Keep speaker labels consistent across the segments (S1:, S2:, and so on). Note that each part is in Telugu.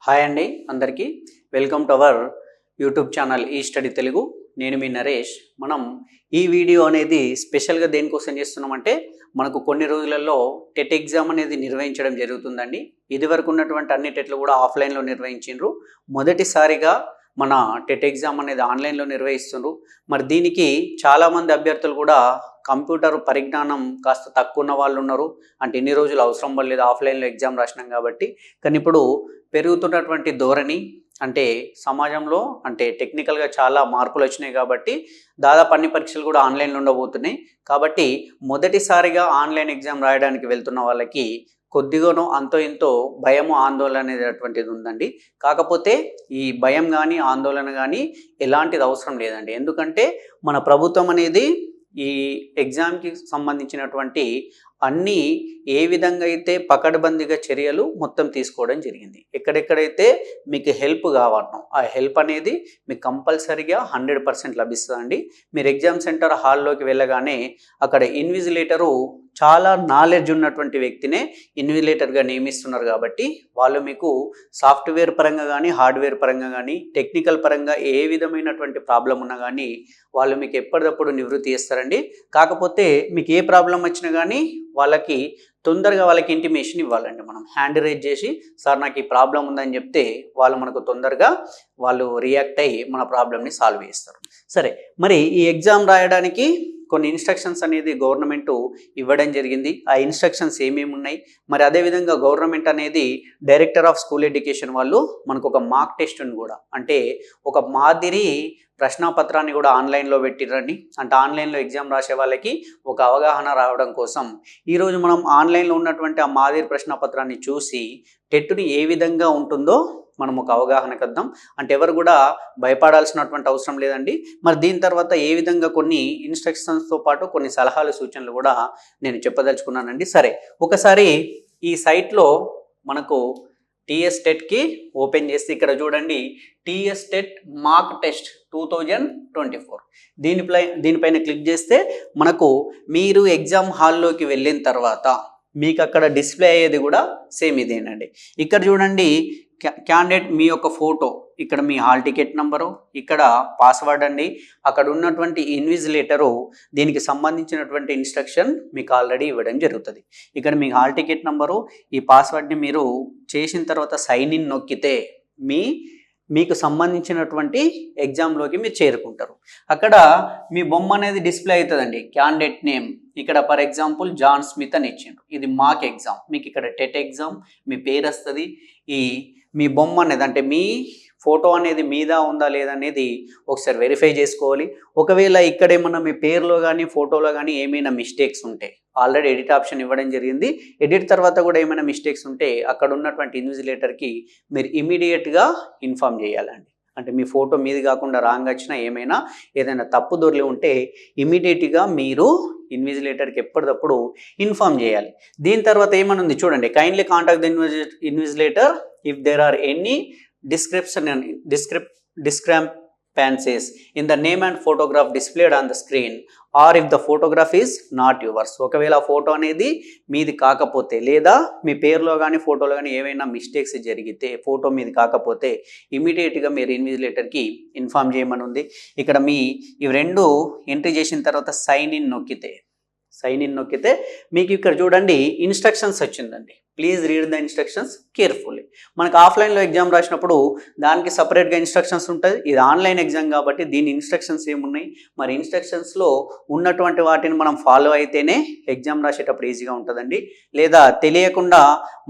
S1: హాయ్ అండి అందరికీ welcome to our YouTube channel ఈ స్టడీ తెలుగు. నేను మీ నరేష్. మనం ఈ వీడియో అనేది స్పెషల్గా దేనికోసం చేస్తున్నామంటే మనకు కొన్ని రోజులలో టెట్ ఎగ్జామ్ అనేది నిర్వహించడం జరుగుతుందండి. ఇదివరకు ఉన్నటువంటి అన్ని టెట్లు కూడా ఆఫ్లైన్లో నిర్వహించిండ్రు. మొదటిసారిగా మన టెట్ ఎగ్జామ్ అనేది ఆన్లైన్లో నిర్వహిస్తున్నారు. మరి దీనికి చాలామంది అభ్యర్థులు కూడా కంప్యూటర్ పరిజ్ఞానం కాస్త తక్కువ ఉన్న వాళ్ళు ఉన్నారు. అంటే ఇన్ని రోజులు అవసరం పడలేదు, ఆఫ్లైన్లో ఎగ్జామ్ రాసినాం కాబట్టి. కానీ ఇప్పుడు పెరుగుతున్నటువంటి ధోరణి అంటే సమాజంలో అంటే టెక్నికల్గా చాలా మార్పులు వచ్చినాయి కాబట్టి దాదాపు అన్ని పరీక్షలు కూడా ఆన్లైన్లో ఉండబోతున్నాయి. కాబట్టి మొదటిసారిగా ఆన్లైన్ ఎగ్జామ్ రాయడానికి వెళ్తున్న వాళ్ళకి కొద్దిగానో అంతో ఇంతో భయము ఆందోళన అనేటటువంటిది ఉందండి. కాకపోతే ఈ భయం కానీ ఆందోళన కానీ ఎలాంటిది అవసరం లేదండి. ఎందుకంటే మన ప్రభుత్వం అనేది ఈ ఎగ్జామ్కి సంబంధించినటువంటి అన్నీ ఏ విధంగా అయితే పకడ్బందీగా చర్యలు మొత్తం తీసుకోవడం జరిగింది. ఎక్కడెక్కడైతే మీకు హెల్ప్ కావాలనో ఆ హెల్ప్ అనేది మీకు కంపల్సరీగా 100% లభిస్తుందండి. మీరు ఎగ్జామ్ సెంటర్ హాల్లోకి వెళ్ళగానే అక్కడ ఇన్విజిలేటరు చాలా నాలెడ్జ్ ఉన్నటువంటి వ్యక్తినే ఇన్విజిలేటర్గా నియమిస్తున్నారు. కాబట్టి వాళ్ళు మీకు సాఫ్ట్వేర్ పరంగా కానీ హార్డ్వేర్ పరంగా కానీ టెక్నికల్ పరంగా ఏ విధమైనటువంటి ప్రాబ్లం ఉన్నా కానీ వాళ్ళు మీకు ఎప్పటికప్పుడు నివృత్తి చేస్తారండి. కాకపోతే మీకు ఏ ప్రాబ్లం వచ్చినా కానీ వాళ్ళకి తొందరగా వాళ్ళకి ఇంటిమేషన్ ఇవ్వాలండి. మనం హ్యాండ్ రైజ్ చేసి సార్ నాకు ఈ ప్రాబ్లం ఉందని చెప్తే వాళ్ళు మనకు తొందరగా వాళ్ళు రియాక్ట్ అయ్యి మన ప్రాబ్లమ్ని సాల్వ్ చేస్తారు. సరే, మరి ఈ ఎగ్జామ్ రాయడానికి కొన్ని ఇన్స్ట్రక్షన్స్ అనేది గవర్నమెంట్ ఇవ్వడం జరిగింది. ఆ ఇన్స్ట్రక్షన్స్ ఏమేమి ఉన్నాయి, మరి అదేవిధంగా గవర్నమెంట్ అనేది డైరెక్టర్ ఆఫ్ స్కూల్ ఎడ్యుకేషన్ వాళ్ళు మనకు ఒక మార్క్ టెస్ట్ని కూడా అంటే ఒక మాదిరి ప్రశ్నాపత్రాన్ని కూడా ఆన్లైన్లో పెట్టిరండి. అంటే ఆన్లైన్లో ఎగ్జామ్ రాసే వాళ్ళకి ఒక అవగాహన రావడం కోసం ఈరోజు మనం ఆన్లైన్లో ఉన్నటువంటి ఆ మాదిరి ప్రశ్నాపత్రాన్ని చూసి టెట్ని ఏ విధంగా ఉంటుందో మనం ఒక అవగాహనకు వద్దాం. అంటే ఎవరు కూడా భయపడాల్సినటువంటి అవసరం లేదండి. మరి దీని తర్వాత ఏ విధంగా కొన్ని ఇన్స్ట్రక్షన్స్తో పాటు కొన్ని సలహాలు సూచనలు కూడా నేను చెప్పదలుచుకున్నానండి. సరే, ఒకసారి ఈ సైట్లో మనకు టీఎస్ టెట్కి ఓపెన్ చేసి ఇక్కడ చూడండి, టీఎస్ టెట్ మార్క్ టెస్ట్ 2024 దీనిపైన క్లిక్ చేస్తే మనకు మీరు ఎగ్జామ్ హాల్లోకి వెళ్ళిన తర్వాత మీకు అక్కడ డిస్ప్లే అయ్యేది కూడా సేమ్ ఇదేనండి. ఇక్కడ చూడండి, క్యాండిడేట్ మీ యొక్క ఫోటో, ఇక్కడ మీ హాల్ టికెట్ నంబరు, ఇక్కడ పాస్వర్డ్ అండి, అక్కడ ఉన్నటువంటి ఇన్విజిలేటరు దీనికి సంబంధించినటువంటి ఇన్స్ట్రక్షన్ మీకు ఆల్రెడీ ఇవ్వడం జరుగుతుంది. ఇక్కడ మీ హాల్ టికెట్ నంబరు, ఈ పాస్వర్డ్ని మీరు చేసిన తర్వాత సైన్ ఇన్ నొక్కితే మీకు సంబంధించినటువంటి ఎగ్జామ్లోకి మీరు చేరుకుంటారు. అక్కడ మీ బొమ్మ అనేది డిస్ప్లే అవుతుందండి. క్యాండిడేట్ నేమ్ ఇక్కడ ఫర్ ఎగ్జాంపుల్ జాన్ స్మిత్ అని ఇచ్చిండ్రు. ఇది మాక్ ఎగ్జామ్, మీకు ఇక్కడ టెట్ ఎగ్జామ్ మీ పేరు వస్తుంది. మీ బొమ్మ అనేది అంటే మీ ఫోటో అనేది మీద ఉందా లేదనేది ఒకసారి వెరిఫై చేసుకోవాలి. ఒకవేళ ఇక్కడ ఏమన్నా మీ పేరులో కానీ ఫోటోలో కానీ ఏమైనా మిస్టేక్స్ ఉంటే ఆల్రెడీ ఎడిట్ ఆప్షన్ ఇవ్వడం జరిగింది. ఎడిట్ తర్వాత కూడా ఏమైనా మిస్టేక్స్ ఉంటే అక్కడ ఉన్నటువంటి ఇన్విజిలేటర్కి మీరు ఇమీడియట్గా ఇన్ఫామ్ చేయాలండి. అంటే మీ ఫోటో మీది కాకుండా రాంగ్ వచ్చినా ఏదైనా తప్పు దొరికి ఉంటే ఇమీడియట్గా మీరు ఇన్విజిలేటర్కి ఎప్పటికప్పుడు ఇన్ఫామ్ చేయాలి. దీని తర్వాత ఏమని ఉంది చూడండి, kindly contact the invigilator if there are any discrepancies in the name and photograph displayed on the screen or if the photograph is not yours. ఒకవేళ ఫోటో అనేది మీది కాకపోతే లేదా మీ పేరులో కానీ ఫోటోలో కానీ ఏమైనా మిస్టేక్స్ జరిగితే ఫోటో మీది కాకపోతే ఇమీడియట్గా మీరు ఇన్విజిలేటర్కి ఇన్ఫామ్ చేయమని ఉంది. ఇక్కడ ఇవి రెండు ఎంట్రీ చేసిన తర్వాత సైన్ ఇన్ నొక్కితే మీకు ఇక్కడ చూడండి ఇన్స్ట్రక్షన్స్ వచ్చిందండి. Please read the instructions carefully. మనకు ఆఫ్లైన్లో ఎగ్జామ్ రాసినప్పుడు దానికి సపరేట్గా ఇన్స్ట్రక్షన్స్ ఉంటుంది. ఇది ఆన్లైన్ ఎగ్జామ్ కాబట్టి దీని ఇన్స్ట్రక్షన్స్ ఏమున్నాయి, మరి ఇన్స్ట్రక్షన్స్లో ఉన్నటువంటి వాటిని మనం ఫాలో అయితేనే ఎగ్జామ్ రాసేటప్పుడు ఈజీగా ఉంటుందండి. లేదా తెలియకుండా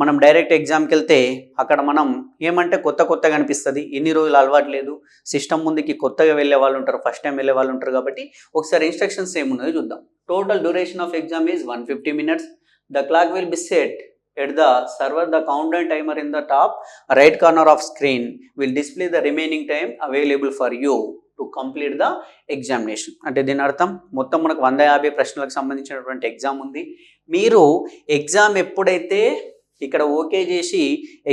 S1: మనం డైరెక్ట్ ఎగ్జామ్కి వెళ్తే అక్కడ మనం ఏమంటే కొత్తగా అనిపిస్తుంది. ఎన్ని రోజులు అలవాటు లేదు, సిస్టమ్ ముందుకి కొత్తగా వెళ్ళే వాళ్ళు ఉంటారు, ఫస్ట్ టైం వెళ్ళే వాళ్ళు ఉంటారు. కాబట్టి ఒకసారి ఇన్స్ట్రక్షన్స్ ఏమున్నాయో చూద్దాం. Total duration of exam is 150 minutes. The clock will be set at the server. The countdown timer in the top right corner of screen will display the remaining time available for you to complete the examination. అంటే దీని అర్థం మొత్తం మనకు 150 ప్రశ్నలకు సంబంధించినటువంటి ఎగ్జామ్ ఉంది. మీరు ఎగ్జామ్ ఎప్పుడైతే ఇక్కడ ఓకే చేసి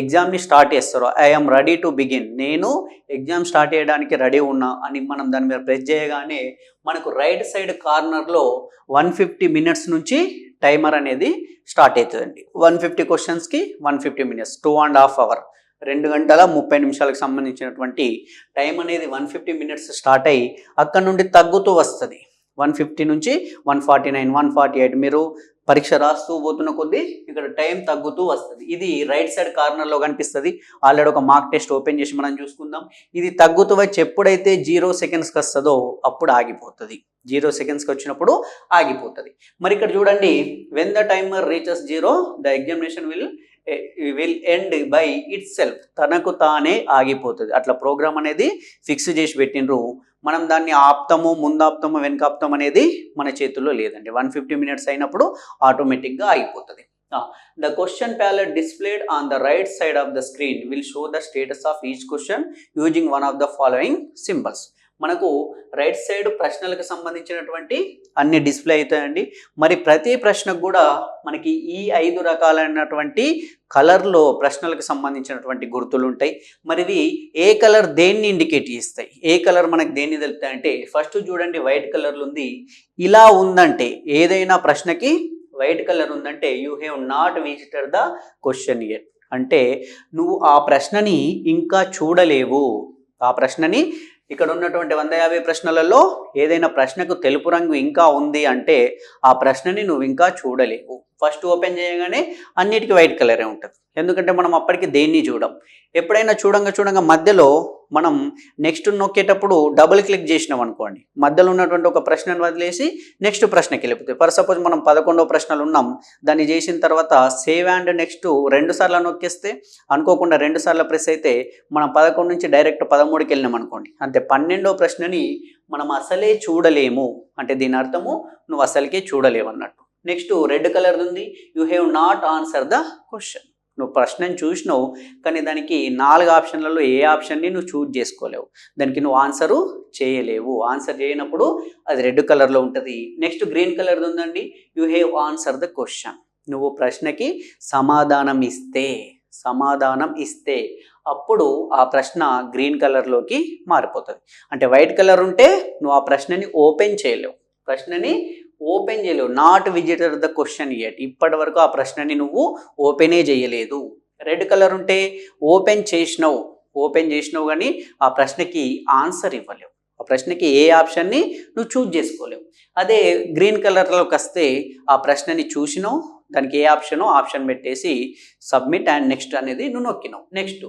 S1: ఎగ్జామ్ని స్టార్ట్ చేస్తారో ఐఎమ్ రెడీ టు బిగిన్, నేను ఎగ్జామ్ స్టార్ట్ చేయడానికి రెడీ ఉన్నా అని మనం దాని మీద ప్రెస్ చేయగానే మనకు రైట్ సైడ్ కార్నర్లో 150 minutes నుంచి టైమర్ అనేది స్టార్ట్ అవుతుందండి. 150 క్వశ్చన్స్కి 150 minutes, 2.5 hours. 2 గంటల 30 నిమిషాలకు సంబంధించినటువంటి టైం అనేది 150 మినిట్స్ స్టార్ట్ అయ్యి అక్కడ నుండి తగ్గుతూ వస్తుంది. 150 నుంచి 149, 148 మీరు పరీక్ష రాస్తూ పోతున్న కొద్దీ ఇక్కడ టైం తగ్గుతూ వస్తుంది. ఇది రైట్ సైడ్ కార్నర్లో కనిపిస్తుంది. ఆల్రెడీ ఒక మార్క్ టెస్ట్ ఓపెన్ చేసి మనం చూసుకుందాం. ఇది తగ్గుతూ వచ్చి ఎప్పుడైతే 0 సెకండ్స్కి వస్తుందో అప్పుడు ఆగిపోతుంది. 0 సెకండ్స్కి వచ్చినప్పుడు ఆగిపోతుంది. మరి ఇక్కడ చూడండి, when the timer reaches 0 the examination will end by it self. తనకు తానే ఆగిపోతుంది. అట్లా ప్రోగ్రామ్ అనేది ఫిక్స్ చేసి పెట్టినరు. మనం దాన్ని ఆప్తాము, ముందాప్తాము, వెనకాప్తాము అనేది మన చేతుల్లో లేదండి. 150 మినిట్స్ అయినప్పుడు ఆటోమేటిక్గా ఆగిపోతుంది. The question palette displayed on the right side of the screen will show the status of each question using one of the following symbols. మనకు రైట్ సైడ్ ప్రశ్నలకు సంబంధించినటువంటి అన్ని డిస్ప్లే అవుతాయండి. మరి ప్రతి ప్రశ్నకు కూడా మనకి ఈ 5 రకాలైనటువంటి కలర్లో ప్రశ్నలకు సంబంధించినటువంటి గుర్తులు ఉంటాయి. మరి ఇవి ఏ కలర్ దేన్ని ఇండికేట్ చేస్తాయి, ఏ కలర్ మనకు దేన్ని తెలుస్తాయి అంటే, ఫస్ట్ చూడండి వైట్ కలర్లో ఉంది. ఇలా ఉందంటే ఏదైనా ప్రశ్నకి వైట్ కలర్ ఉందంటే you have not visited the question yet, అంటే నువ్వు ఆ ప్రశ్నని ఇంకా చూడలేవు. ఆ ప్రశ్నని ఇక్కడ ఉన్నటువంటి 150 ప్రశ్నలలో ఏదైనా ప్రశ్నకు తెలుపు రంగు ఇంకా ఉంది అంటే ఆ ప్రశ్నని నువ్వు ఇంకా చూడలేవు. ఫస్ట్ ఓపెన్ చేయగానే అన్నిటికీ వైట్ కలరే ఉంటుంది. ఎందుకంటే మనం అప్పటికి దేన్ని చూడం. ఎప్పుడైనా చూడంగా మధ్యలో మనం నెక్స్ట్ నొక్కేటప్పుడు డబుల్ క్లిక్ చేసినాం అనుకోండి, మధ్యలో ఉన్నటువంటి ఒక ప్రశ్నను వదిలేసి నెక్స్ట్ ప్రశ్నకి వెళ్ళిపోతుంది. ఫర్ సపోజ్ మనం 11వ ప్రశ్నలు ఉన్నాం, దాన్ని చేసిన తర్వాత సేవ్ అండ్ నెక్స్ట్ 2 సార్లు నొక్కేస్తే అనుకోకుండా 2 సార్లు ప్రెస్ అయితే మనం 11 నుంచి డైరెక్ట్ 13కి వెళ్ళినాం అనుకోండి, అంతే 12వ ప్రశ్నని మనం అసలే చూడలేము. అంటే దీని అర్థము నువ్వు అసలుకే చూడలేవు అన్నట్టు. నెక్స్ట్ రెడ్ కలర్ ఉంది, you have not answer the question. నువ్వు ప్రశ్నను చూసినావు కానీ దానికి 4 ఆప్షన్లలో ఏ ఆప్షన్ని నువ్వు చూజ్ చేసుకోలేవు, దానికి నువ్వు ఆన్సరు చేయలేవు. ఆన్సర్ చేయనప్పుడు అది రెడ్ కలర్లో ఉంటుంది. నెక్స్ట్ గ్రీన్ కలర్ ఉందండి, you have answer the question. నువ్వు ప్రశ్నకి సమాధానం ఇస్తే అప్పుడు ఆ ప్రశ్న గ్రీన్ కలర్లోకి మారిపోతుంది. అంటే వైట్ కలర్ ఉంటే నువ్వు ఆ ప్రశ్నని ఓపెన్ చేయలేవు, not visited the question yet. ఇప్పటి వరకు ఆ ప్రశ్నని నువ్వు ఓపెనే చేయలేదు. రెడ్ కలర్ ఉంటే ఓపెన్ చేసినావు కానీ ఆ ప్రశ్నకి ఆన్సర్ ఇవ్వలేవు, ఆ ప్రశ్నకి ఏ ఆప్షన్ని నువ్వు చూజ్ చేసుకోలేవు. అదే గ్రీన్ కలర్లోకి వస్తే ఆ ప్రశ్నని చూసినావు, దానికి ఏ ఆప్షన్ పెట్టేసి సబ్మిట్ అండ్ నెక్స్ట్ అనేది నువ్వు నొక్కినావు. నెక్స్ట్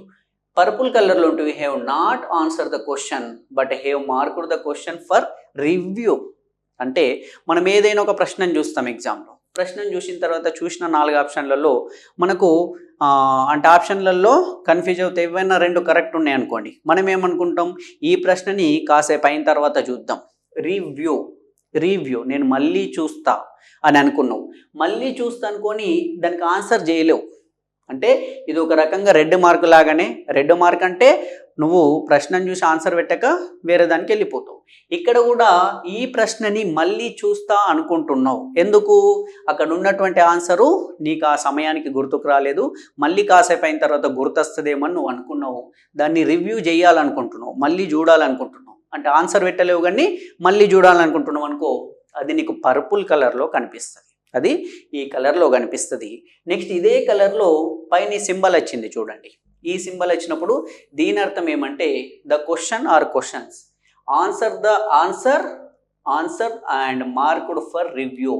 S1: పర్పుల్ కలర్లో ఉంటే you have not answer the question but have marked the question for review. అంటే మనం ఏదైనా ఒక ప్రశ్నను చూస్తాం ఎగ్జామ్లో, ప్రశ్నను చూసిన తర్వాత చూసిన 4 ఆప్షన్లలో మనకు అంటే ఆప్షన్లలో కన్ఫ్యూజ్ అవుతాయి. ఏవైనా 2 కరెక్ట్ ఉన్నాయి అనుకోండి, మనం ఏమనుకుంటాం, ఈ ప్రశ్నని కాసేపు అయిన తర్వాత చూద్దాం. రివ్యూ నేను మళ్ళీ చూస్తా అని అనుకున్నావు. మళ్ళీ చూస్తా అనుకొని దానికి ఆన్సర్ చేయలేవు. అంటే ఇది ఒక రకంగా రెడ్ మార్క్ లాగానే. రెడ్ మార్క్ అంటే నువ్వు ప్రశ్నను చూసి ఆన్సర్ పెట్టక వేరే దానికి వెళ్ళిపోతావు. ఇక్కడ కూడా ఈ ప్రశ్నని మళ్ళీ చూస్తా అనుకుంటున్నావు. ఎందుకు? అక్కడ ఉన్నటువంటి ఆన్సరు నీకు ఆ సమయానికి గుర్తుకు రాలేదు. మళ్ళీ కాసేపు అయిన తర్వాత గుర్తొస్తుందేమని నువ్వు అనుకున్నావు. దాన్ని రివ్యూ చేయాలనుకుంటున్నావు, మళ్ళీ చూడాలనుకుంటున్నావు. అంటే ఆన్సర్ పెట్టలేవు కానీ మళ్ళీ చూడాలనుకుంటున్నావు అనుకో, అది నీకు పర్పుల్ కలర్లో కనిపిస్తుంది. అది ఈ కలర్లో కనిపిస్తుంది. నెక్స్ట్ ఇదే కలర్లో పైన సింబల్ వచ్చింది చూడండి. ఈ సింబల్ వచ్చినప్పుడు దీని అర్థం ఏమంటే the question or questions answer and marked for review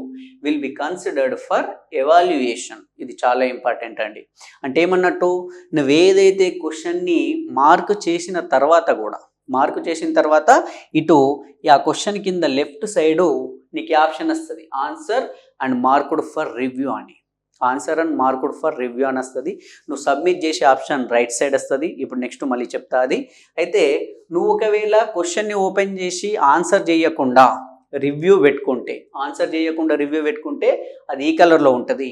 S1: will be considered for evaluation. ఇది చాలా ఇంపార్టెంట్ అండి. అంటే ఏమన్నట్టు, నువ్వేదైతే క్వశ్చన్ని మార్క్ చేసిన తర్వాత ఇటు ఆ క్వశ్చన్ కింద లెఫ్ట్ సైడు నీకు ఆప్షన్ వస్తుంది answer and marked for review అని. Answer and marked for review అని వస్తుంది. నువ్వు సబ్మిట్ చేసే ఆప్షన్ రైట్ సైడ్ వస్తుంది. ఇప్పుడు నెక్స్ట్ మళ్ళీ చెప్తా అది. అయితే నువ్వు ఒకవేళ క్వశ్చన్ని ఓపెన్ చేసి ఆన్సర్ చేయకుండా రివ్యూ పెట్టుకుంటే అది ఈ కలర్లో ఉంటుంది.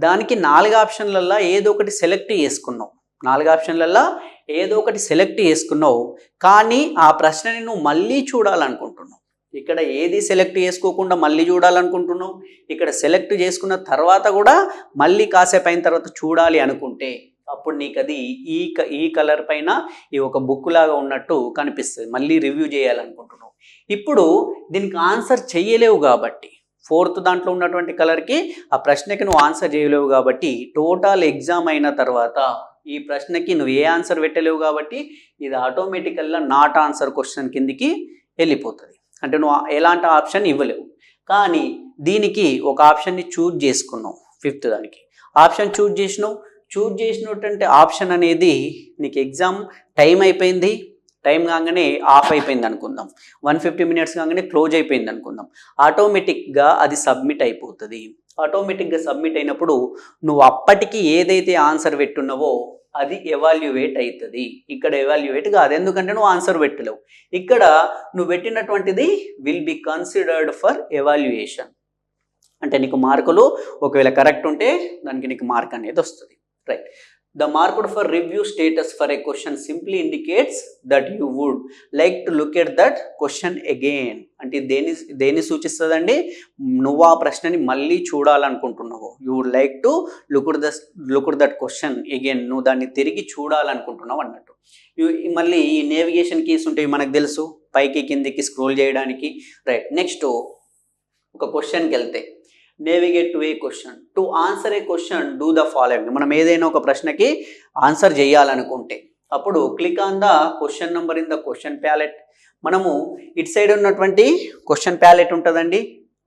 S1: దానికి 4 ఆప్షన్లల్లో ఏదో ఒకటి సెలెక్ట్ చేసుకున్నావు. కానీ ఆ ప్రశ్నని నువ్వు మళ్ళీ చూడాలనుకుంటున్నావు. ఇక్కడ ఏది సెలెక్ట్ చేసుకోకుండా మళ్ళీ చూడాలనుకుంటున్నావు. ఇక్కడ సెలెక్ట్ చేసుకున్న తర్వాత కూడా మళ్ళీ కాసేపు అయిన తర్వాత చూడాలి అనుకుంటే అప్పుడు నీకు అది ఈ కలర్ పైన ఈ ఒక బుక్ లాగా ఉన్నట్టు కనిపిస్తుంది. మళ్ళీ రివ్యూ చేయాలనుకుంటున్నావు. ఇప్పుడు దీనికి ఆన్సర్ చేయలేవు కాబట్టి, 4th దాంట్లో ఉన్నటువంటి కలర్కి ఆ ప్రశ్నకి నువ్వు ఆన్సర్ చేయలేవు కాబట్టి టోటల్ ఎగ్జామ్ అయిన తర్వాత ఈ ప్రశ్నకి నువ్వు ఏ ఆన్సర్ పెట్టలేవు కాబట్టి ఇది ఆటోమేటికల్గా నాట్ ఆన్సర్ క్వశ్చన్ కిందికి వెళ్ళిపోతుంది. అంటే నువ్వు ఎలాంటి ఆప్షన్ ఇవ్వలేవు. కానీ దీనికి ఒక ఆప్షన్ని చూజ్ చేసుకున్నావు. ఫిఫ్త్ దానికి ఆప్షన్ చూజ్ చేసినటువంటి ఆప్షన్ అనేది నీకు ఎగ్జామ్ టైం అయిపోయింది, టైం కాగానే ఆఫ్ అయిపోయింది అనుకుందాం, 150 minutes కాగానే క్లోజ్ అయిపోయింది అనుకుందాం. ఆటోమేటిక్గా అది సబ్మిట్ అయిపోతుంది. ఆటోమేటిక్గా సబ్మిట్ అయినప్పుడు నువ్వు అప్పటికి ఏదైతే ఆన్సర్ పెట్టున్నావో అది ఎవాల్యుయేట్ అవుతుంది. ఇక్కడ ఎవాల్యుయేట్ కాదు, ఎందుకంటే నువ్వు ఆన్సర్ పెట్టలేవు. ఇక్కడ నువ్వు పెట్టినటువంటిది will be considered for evaluation. అంటే నీకు మార్కులు ఒకవేళ కరెక్ట్ ఉంటే దానికి నీకు మార్క్ అనేది వస్తుంది. Right. The marked for review status for a question simply indicates that you would like to look at that question again. అంటే దేని సూచిస్తుందండి? నువ్వు ఆ ప్రశ్నని మళ్ళీ చూడాలనుకుంటున్నావు. You would like to look that question again. నువ్వు దాన్ని తిరిగి చూడాలనుకుంటున్నావు అన్నట్టు. మళ్ళీ ఈ నేవిగేషన్ కీస్ ఉంటాయి మనకు తెలుసు, పైకి కిందికి స్క్రోల్ చేయడానికి. రైట్. నెక్స్ట్ ఒక క్వశ్చన్కి వెళ్తే navigate to a question. To answer a question do the following. మనం ఏదైనా ఒక ప్రశ్నకి ఆన్సర్ చేయాలనుకుంటే అప్పుడు click on the question number in the question palette. మనము ఇటు సైడ్ ఉన్నటువంటి క్వశ్చన్ ప్యాలెట్ ఉంటుందండి,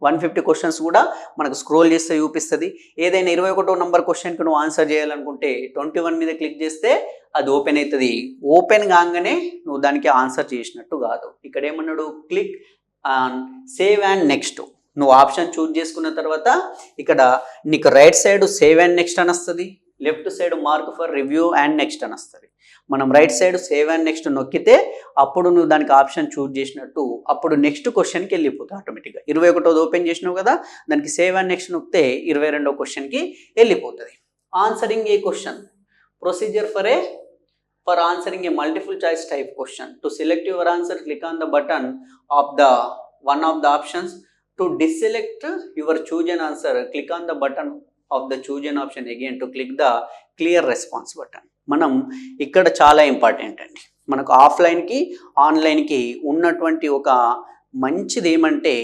S1: 150 క్వశ్చన్స్ కూడా మనకు స్క్రోల్ చేస్తే చూపిస్తుంది. ఏదైనా 21వ నెంబర్ క్వశ్చన్కి నువ్వు ఆన్సర్ చేయాలనుకుంటే 21 మీద క్లిక్ చేస్తే అది ఓపెన్ అవుతుంది. ఓపెన్ కాగానే నువ్వు దానికి ఆన్సర్ చేసినట్టు కాదు. ఇక్కడ ఏమన్నాడు? Click on save and next. నువ్వు ఆప్షన్ చూజ్ చేసుకున్న తర్వాత ఇక్కడ నీకు right side save and next అని వస్తుంది, left side mark for review and next అని వస్తుంది. మనం right side save and next నొక్కితే అప్పుడు నువ్వు దానికి ఆప్షన్ చూజ్ చేసినట్టు అప్పుడు నెక్స్ట్ క్వశ్చన్కి వెళ్ళిపోతుంది ఆటోమేటిక్గా. 21వ ఓపెన్ చేసినావు కదా, దానికి సేవ్ అండ్ నెక్స్ట్ నొక్కితే 22వ క్వశ్చన్కి వెళ్ళిపోతుంది. Answering A question. Procedure for answering A multiple choice type question. To select your answer click on the button off the one of the options. To deselect your chosen answer, click on the button of the chosen option again to click the clear response button. మనం ఇక్కడ చాలా ఇంపార్టెంట్ అండి. మనకు ఆఫ్లైన్కి ఆన్లైన్కి ఉన్నటువంటి ఒక మంచిది ఏమంటే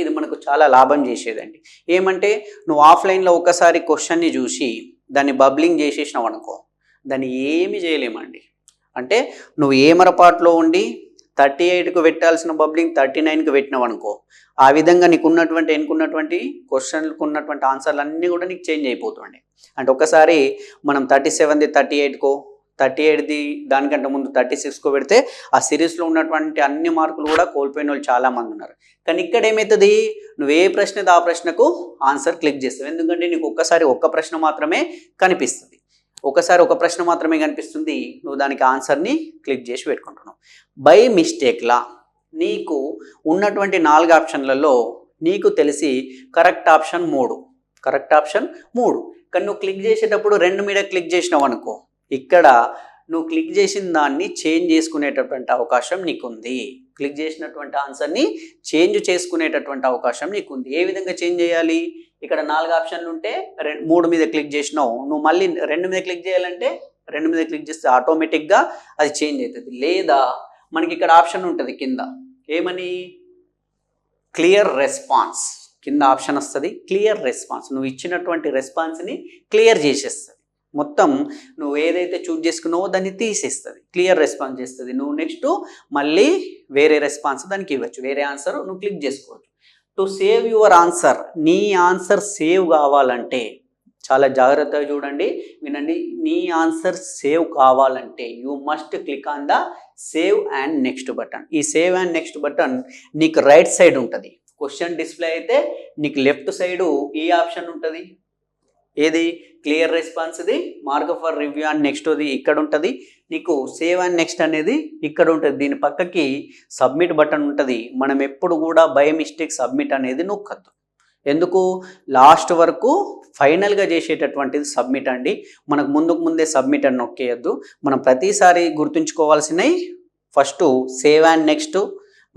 S1: ఇది మనకు చాలా లాభం చేసేదండి. ఏమంటే నువ్వు ఆఫ్లైన్లో ఒకసారి క్వశ్చన్ని చూసి దాన్ని బబ్లింగ్ చేసేసినావు అనుకో, దాన్ని ఏమి చేయలేమండి. అంటే నువ్వు ఏమరపాట్లో ఉండి 38కు పెట్టాల్సిన బబ్లింగ్ 39కి పెట్టినావు అనుకో, ఆ విధంగా ఎన్నుకున్నటువంటి క్వశ్చన్లకు ఉన్నటువంటి ఆన్సర్లు అన్నీ కూడా నీకు చేంజ్ అయిపోతుండే. అంటే ఒకసారి మనం 37ది 38కో, 38ది దానికంటే ముందు 36కో పెడితే ఆ సిరీస్లో ఉన్నటువంటి అన్ని మార్కులు కూడా కోల్పోయిన వాళ్ళు చాలామంది ఉన్నారు. కానీ ఇక్కడ ఏమవుతుంది? నువ్వు ఏ ప్రశ్న ఆ ప్రశ్నకు ఆన్సర్ క్లిక్ చేస్తావు. ఎందుకంటే నీకు ఒక్కసారి ఒక్క ప్రశ్న మాత్రమే కనిపిస్తుంది. ఒక ప్రశ్న మాత్రమే కనిపిస్తుంది, నువ్వు దానికి ఆన్సర్ని క్లిక్ చేసి పెట్టుకుంటున్నావు. బై మిస్టేక్లా నీకు ఉన్నటువంటి 4 ఆప్షన్లలో నీకు తెలిసి కరెక్ట్ ఆప్షన్ 3, కానీ నువ్వు క్లిక్ చేసేటప్పుడు 2 మీద క్లిక్ చేసినావు అనుకో, ఇక్కడ నువ్వు క్లిక్ చేసిన దాన్ని చేంజ్ చేసుకునేటటువంటి అవకాశం నీకుంది. క్లిక్ చేసినటువంటి ఆన్సర్ని చేంజ్ చేసుకునేటటువంటి అవకాశం నీకుంది. ఏ విధంగా చేంజ్ చేయాలి? ఇక్కడ 4 ఆప్షన్లు ఉంటే 3 మీద క్లిక్ చేసినావు, నువ్వు మళ్ళీ 2 మీద క్లిక్ చేయాలంటే 2 మీద క్లిక్ చేస్తే ఆటోమేటిక్గా అది చేంజ్ అవుతుంది. లేదా మనకి ఇక్కడ ఆప్షన్ ఉంటుంది కింద, ఏమని? Clear response. కింద ఆప్షన్ వస్తుంది క్లియర్ రెస్పాన్స్. నువ్వు ఇచ్చినటువంటి రెస్పాన్స్ని క్లియర్ చేసేస్తుంది. మొత్తం నువ్వు ఏదైతే చూజ్ చేసుకున్నావో దాన్ని తీసేస్తుంది, క్లియర్ రెస్పాన్స్ చేస్తుంది. నువ్వు నెక్స్ట్ మళ్ళీ వేరే రెస్పాన్స్ దానికి ఇవ్వచ్చు, వేరే ఆన్సర్ నువ్వు క్లిక్ చేసుకోవచ్చు. టు సేవ్ యువర్ ఆన్సర్, నీ ఆన్సర్ సేవ్ కావాలంటే చాలా జాగ్రత్తగా చూడండి, వినండి. నీ ఆన్సర్ సేవ్ కావాలంటే you must click on the save and next button. ఈ సేవ్ అండ్ నెక్స్ట్ బటన్ నీకు రైట్ సైడ్ ఉంటుంది. క్వశ్చన్ డిస్ప్లే అయితే నీకు లెఫ్ట్ సైడు ఈ ఆప్షన్ ఉంటుంది. ఏది? క్లియర్ రెస్పాన్స్ది. మార్క్ ఫర్ రివ్యూ అండ్ నెక్స్ట్ది ఇక్కడ ఉంటుంది. నీకు సేవ్ అండ్ నెక్స్ట్ అనేది ఇక్కడ ఉంటుంది. దీని పక్కకి సబ్మిట్ బటన్ ఉంటుంది. మనం ఎప్పుడు కూడా బై మిస్టేక్ సబ్మిట్ అనేది నొక్కద్దు. ఎందుకు? లాస్ట్ వరకు ఫైనల్గా చేసేటటువంటిది సబ్మిట్ అండి. మనకు ముందే సబ్మిట్ అని నొక్కేయద్దు. మనం ప్రతిసారి గుర్తుంచుకోవాల్సినవి ఫస్ట్ సేవ్ అండ్ నెక్స్ట్,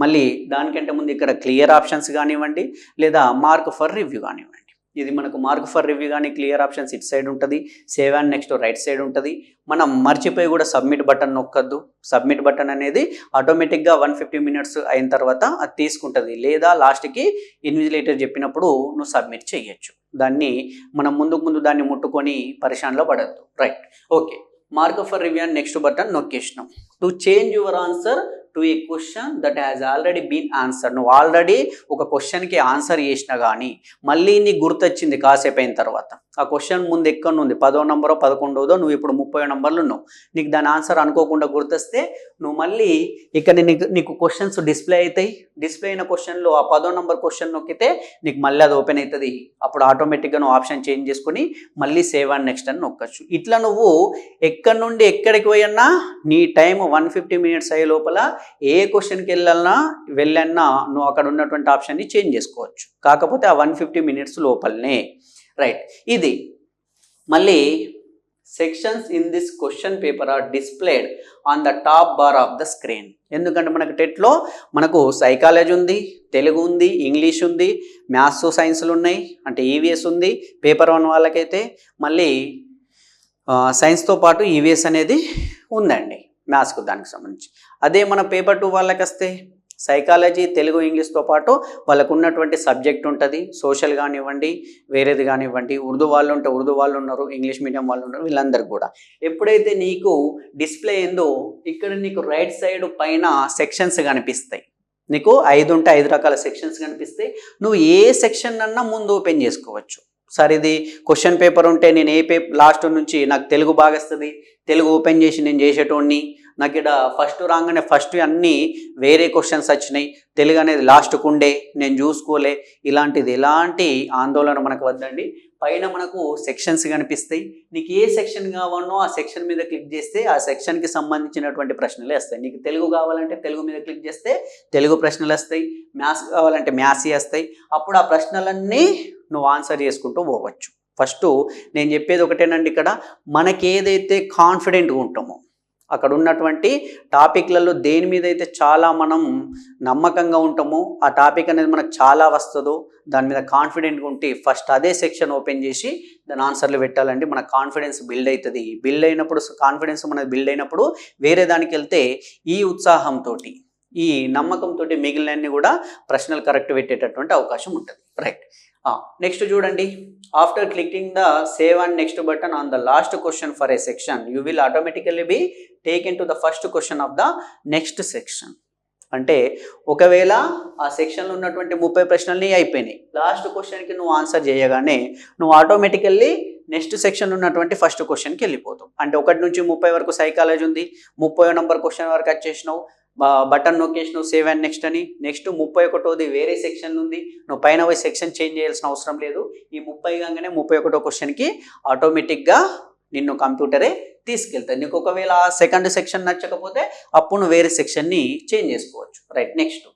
S1: మళ్ళీ దానికంటే ముందు ఇక్కడ క్లియర్ ఆప్షన్స్ కానివ్వండి, లేదా మార్క్ ఫర్ రివ్యూ కానివ్వండి. ఇది మనకు మార్క్ ఫర్ రివ్యూ కానీ క్లియర్ ఆప్షన్స్ ఇటు సైడ్ ఉంటుంది, save and next right side ఉంటుంది. మనం మర్చిపోయి కూడా సబ్మిట్ బటన్ నొక్కద్దు. సబ్మిట్ బటన్ అనేది ఆటోమేటిక్గా 150 minutes అయిన తర్వాత అది తీసుకుంటుంది, లేదా లాస్ట్కి ఇన్విజిలేటర్ చెప్పినప్పుడు నువ్వు సబ్మిట్ చేయొచ్చు. దాన్ని మనం ముందు దాన్ని ముట్టుకొని పరిశాన్లో పడద్దు. Right, okay. Mark for review and next button నొక్కేసినాం. To change your answer to a question that has already been answer. నువ్వు ఆల్రెడీ ఒక క్వశ్చన్కి ఆన్సర్ చేసినా కానీ మళ్ళీ నీకు గుర్తొచ్చింది కాసేపు అయిన తర్వాత, ఆ క్వశ్చన్ ముందు ఎక్కడ ఉంది 10వ నంబరో 11వదో, నువ్వు ఇప్పుడు 30 నంబర్లు ఉన్నావు, నీకు దాని ఆన్సర్ అనుకోకుండా గుర్తొస్తే నువ్వు మళ్ళీ ఇక్కడ నీకు క్వశ్చన్స్ డిస్ప్లే అవుతాయి. డిస్ప్లే అయిన క్వశ్చన్లో ఆ 10వ నంబర్ క్వశ్చన్ నొక్కితే నీకు మళ్ళీ అది ఓపెన్ అవుతుంది. అప్పుడు ఆటోమేటిక్గా నువ్వు ఆప్షన్ చేంజ్ చేసుకుని మళ్ళీ సేవ్ అండ్ నెక్స్ట్ అని నొక్కచ్చు. ఇట్లా నువ్వు ఎక్కడి నుండి ఎక్కడికి పోయన్నా నీ టైం 150 మినిట్స్ అయ్యే లోపల ఏ క్వశ్చన్కి వెళ్ళన్నా నువ్వు అక్కడ ఉన్నటువంటి ఆప్షన్ని చేంజ్ చేసుకోవచ్చు. కాకపోతే ఆ 150 మినిట్స్ లోపలనే. రైట్, ఇది మళ్ళీ sections in this question paper are displayed on the top bar of the screen. ఎందుకంటే మనకు టెట్లో మనకు సైకాలజీ ఉంది, తెలుగు ఉంది, ఇంగ్లీష్ ఉంది, మ్యాథ్స్ సైన్స్లు ఉన్నాయి, అంటే ఈవీఎస్ ఉంది పేపర్ 1 వాళ్ళకైతే. మళ్ళీ సైన్స్తో పాటు ఈవీఎస్ అనేది ఉందండి మ్యాథ్స్కు దానికి సంబంధించి. అదే మన పేపర్ 2 వాళ్ళకి వస్తే సైకాలజీ, తెలుగు, ఇంగ్లీష్తో పాటు వాళ్ళకు ఉన్నటువంటి సబ్జెక్ట్ ఉంటుంది. సోషల్ కానివ్వండి, వేరేది కానివ్వండి, ఉర్దూ వాళ్ళు ఉంటే ఉర్దూ వాళ్ళు ఉన్నారు, ఇంగ్లీష్ మీడియం వాళ్ళు ఉన్నారు, వీళ్ళందరూ కూడా. ఎప్పుడైతే నీకు డిస్ప్లే అయిందో ఇక్కడ నీకు రైట్ సైడ్ పైన సెక్షన్స్ కనిపిస్తాయి. నీకు 5 ఉంటే 5 రకాల సెక్షన్స్ కనిపిస్తాయి. నువ్వు ఏ సెక్షన్ అన్నా ముందు ఓపెన్ చేసుకోవచ్చు. సార్ ఇది క్వశ్చన్ పేపర్ ఉంటే నేను ఏ లాస్ట్ నుంచి నాకు తెలుగు బాగా వస్తుంది, తెలుగు ఓపెన్ చేసి నేను చేసేటోడిని, నాకు ఇక్కడ ఫస్ట్ రాగానే ఫస్ట్ అన్నీ వేరే క్వశ్చన్స్ వచ్చినాయి, తెలుగు అనేది లాస్ట్కు ఉండే నేను చూసుకోలే, ఎలాంటి ఆందోళన మనకు వద్దండి. పైన మనకు సెక్షన్స్ కనిపిస్తాయి. నీకు ఏ సెక్షన్ కావాలనో ఆ సెక్షన్ మీద క్లిక్ చేస్తే ఆ సెక్షన్కి సంబంధించినటువంటి ప్రశ్నలే వస్తాయి. నీకు తెలుగు కావాలంటే తెలుగు మీద క్లిక్ చేస్తే తెలుగు ప్రశ్నలు వస్తాయి, మ్యాథ్స్ కావాలంటే మ్యాథ్స్ వస్తాయి. అప్పుడు ఆ ప్రశ్నలన్నీ నువ్వు ఆన్సర్ చేసుకుంటూ పోవచ్చు. ఫస్ట్ నేను చెప్పేది ఒకటేనండి, ఇక్కడ మనకి ఏదైతే కాన్ఫిడెంట్గా ఉంటామో అక్కడ ఉన్నటువంటి టాపిక్లలో దేని మీద అయితే చాలా మనం నమ్మకంగా ఉంటామో, ఆ టాపిక్ అనేది మనకు చాలా వస్తుందో, దాని మీద కాన్ఫిడెంట్గా ఉంటే ఫస్ట్ అదే సెక్షన్ ఓపెన్ చేసి దాని ఆన్సర్లు పెట్టాలండి. మన కాన్ఫిడెన్స్ బిల్డ్ అవుతుంది. బిల్డ్ అయినప్పుడు కాన్ఫిడెన్స్ మనది బిల్డ్ అయినప్పుడు వేరే దానికి వెళ్తే ఈ ఉత్సాహంతో, ఈ నమ్మకంతో మిగిలినన్ని కూడా ప్రశ్నలు కరెక్ట్ పెట్టేటటువంటి అవకాశం ఉంటుంది. రైట్, నెక్స్ట్ చూడండి. After clicking the save and next button on the last question for a section you will automatically be taken to the first question of the next section. అంటే ఒకవేళ ఆ సెక్షన్లో ఉన్నటువంటి 30 ప్రశ్నల్ని అయిపోయినాయి, లాస్ట్ క్వశ్చన్కి నువ్వు ఆన్సర్ చేయగానే నువ్వు ఆటోమేటికల్లీ నెక్స్ట్ సెక్షన్ ఉన్నటువంటి ఫస్ట్ క్వశ్చన్కి వెళ్ళిపోతావు. అంటే 1 నుంచి 30 వరకు సైకాలజీ ఉంది, 30వ నంబర్ క్వశ్చన్ వరకు వచ్చేసినావు, బటన్ నొక్కేసినావు సేవ్ అండ్ నెక్స్ట్ అని. నెక్స్ట్ 31ది వేరే సెక్షన్ ఉంది, నువ్వు పైన పోయి సెక్షన్ చేంజ్ చేయాల్సిన అవసరం లేదు. ఈ 30 కాగానే 31వ క్వశ్చన్కి ఆటోమేటిక్గా నిన్ను కంప్యూటరే తీసుకెళ్తాయి. నీకు ఒకవేళ సెకండ్ సెక్షన్ నచ్చకపోతే అప్పుడు నువ్వు వేరే సెక్షన్ని చేంజ్ చేసుకోవచ్చు. Right, next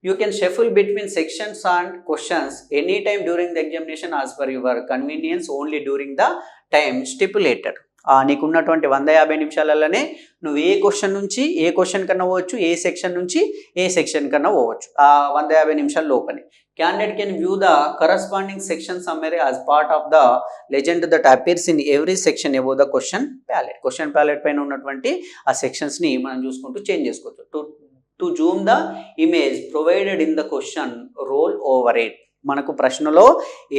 S1: you can shuffle between sections and questions any time during the examination as per your convenience only during the time stipulated. నీకున్నటువంటి 150 నిమిషాలలోనే నువ్వు ఏ క్వశ్చన్ నుంచి ఏ క్వశ్చన్ కన్నా పోవచ్చు, ఏ సెక్షన్ నుంచి ఏ సెక్షన్ కన్నా పోవచ్చు. ఆ 150 నిమిషాల లోపలే candidate can view the corresponding section summary as part of the legend that appears in every section above the question palette. Question palette పైన ఉన్నటువంటి ఆ సెక్షన్స్ని మనం చూసుకుంటూ చేంజ్ చేసుకోవచ్చు. To zoom the image provided in the question roll over it. మనకు ప్రశ్నలో